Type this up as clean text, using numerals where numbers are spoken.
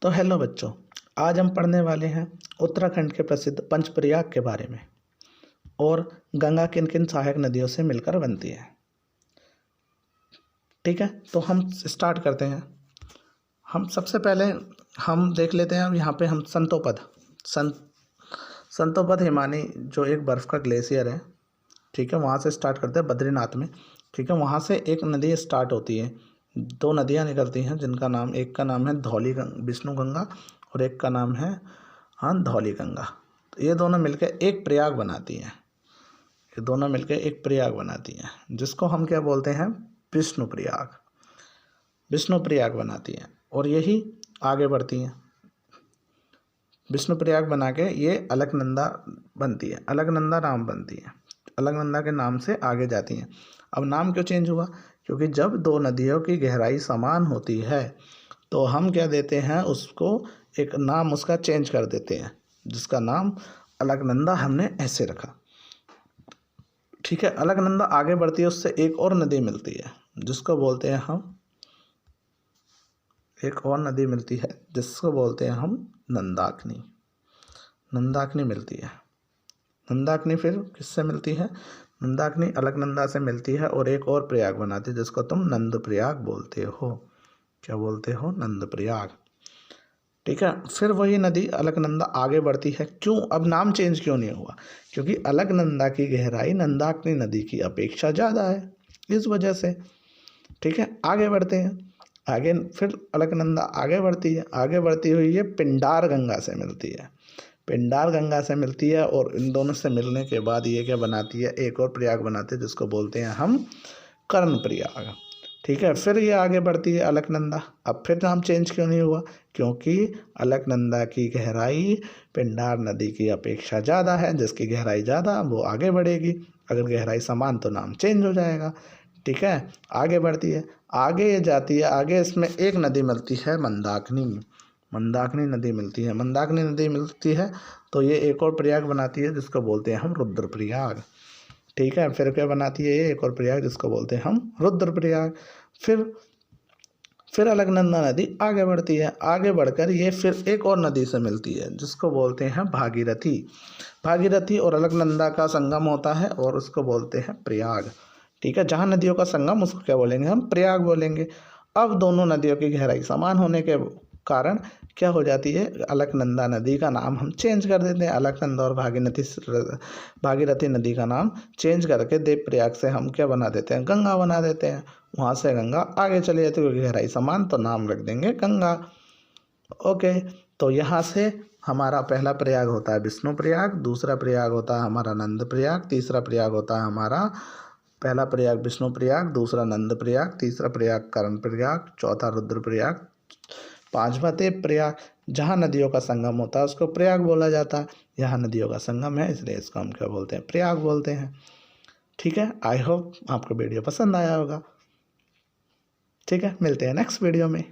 तो हेलो बच्चों, आज हम पढ़ने वाले हैं उत्तराखंड के प्रसिद्ध पंचप्रयाग के बारे में और गंगा किन किन सहायक नदियों से मिलकर बनती है। ठीक है, तो हम स्टार्ट करते हैं। हम सबसे पहले हम देख लेते हैं। यहाँ पे हम संतोपद हिमानी जो एक बर्फ़ का ग्लेशियर है, ठीक है, वहाँ से स्टार्ट करते हैं बद्रीनाथ में। ठीक है, वहाँ से एक नदी स्टार्ट होती है। दो नदियाँ निकलती हैं जिनका नाम, एक का नाम है विष्णु गंगा और एक का नाम है धौली गंगा। तो ये दोनों मिलकर एक प्रयाग बनाती हैं। ये दोनों मिलकर एक प्रयाग बनाती हैं जिसको हम क्या बोलते हैं, विष्णु प्रयाग बनाती हैं और यही आगे बढ़ती हैं। विष्णु प्रयाग बना के ये अलकनंदा बनती है, अलकनंदा नाम बनती है, अलकनंदा के नाम से आगे जाती हैं। अब नाम क्यों चेंज हुआ? क्योंकि जब दो नदियों की गहराई समान होती है तो हम क्या देते हैं, उसको एक नाम उसका चेंज कर देते हैं, जिसका नाम अलकनंदा हमने ऐसे रखा। ठीक है, अलकनंदा आगे बढ़ती है, उससे एक और नदी मिलती है जिसको बोलते हैं हम, एक और नदी मिलती है जिसको बोलते हैं हम नंदाकिनी। नंदाकिनी मिलती है। नंदाकिनी फिर किससे मिलती है? नंदाकिनी अलकनंदा से मिलती है और एक और प्रयाग बनाती है जिसको तुम नंद प्रयाग बोलते हो। क्या बोलते हो? नंद प्रयाग। ठीक है, फिर वही नदी अलकनंदा आगे बढ़ती है। क्यों अब नाम चेंज क्यों नहीं हुआ? क्योंकि अलकनंदा की गहराई नंदाकिनी नदी की अपेक्षा ज़्यादा है, इस वजह से। ठीक है, आगे बढ़ते हैं। आगे फिर अलकनंदा आगे बढ़ती है, आगे बढ़ती हुई ये पिंडार गंगा से मिलती है। पिंडार गंगा से मिलती है और इन दोनों से मिलने के बाद ये क्या बनाती है, एक और प्रयाग बनाते हैं जिसको बोलते हैं हम कर्ण प्रयाग। ठीक है, फिर ये आगे बढ़ती है अलकनंदा। अब फिर नाम चेंज क्यों नहीं हुआ? क्योंकि अलकनंदा की गहराई पिंडार नदी की अपेक्षा ज़्यादा है, जिसकी गहराई ज़्यादा वो आगे बढ़ेगी। अगर गहराई समान तो नाम चेंज हो जाएगा। ठीक है, आगे बढ़ती है, आगे ये जाती है, आगे इसमें एक नदी मिलती है मंदाकिनी नदी मिलती है। मंदाकिनी नदी मिलती है तो ये एक और प्रयाग बनाती है जिसको बोलते हैं हम रुद्रप्रयाग। ठीक है, फिर क्या बनाती है ये एक और प्रयाग जिसको बोलते हैं हम रुद्रप्रयाग। फिर अलकनंदा नदी आगे बढ़ती है, आगे बढ़कर ये फिर एक और नदी से मिलती है जिसको बोलते हैं भागीरथी और अलकनंदा का संगम होता है और उसको बोलते हैं प्रयाग। ठीक है, जहाँ नदियों का संगम उसको क्या बोलेंगे, हम प्रयाग बोलेंगे। अब दोनों नदियों की गहराई समान होने के कारण क्या हो जाती है, अलकनंदा नदी का नाम हम चेंज कर देते हैं। अलकनंदा और भागीरथी नदी का नाम चेंज करके देवप्रयाग से हम क्या बना देते हैं, गंगा बना देते हैं। वहाँ से गंगा आगे चली जाती है, क्योंकि गहराई समान, तो नाम रख देंगे गंगा। ओके, तो यहाँ से हमारा पहला प्रयाग होता है विष्णु प्रयाग, दूसरा प्रयाग होता है हमारा नंद प्रयाग, तीसरा प्रयाग होता है हमारा, पहला प्रयाग विष्णु प्रयाग, दूसरा नंद प्रयाग, तीसरा प्रयाग कर्ण प्रयाग, चौथा रुद्र प्रयाग, पांचवा देव प्रयाग। जहाँ नदियों का संगम होता है उसको प्रयाग बोला जाता है। यहाँ नदियों का संगम है इसलिए इसको हम क्या बोलते हैं, प्रयाग बोलते हैं। ठीक है, आई होप आपको वीडियो पसंद आया होगा। ठीक है, मिलते हैं नेक्स्ट वीडियो में।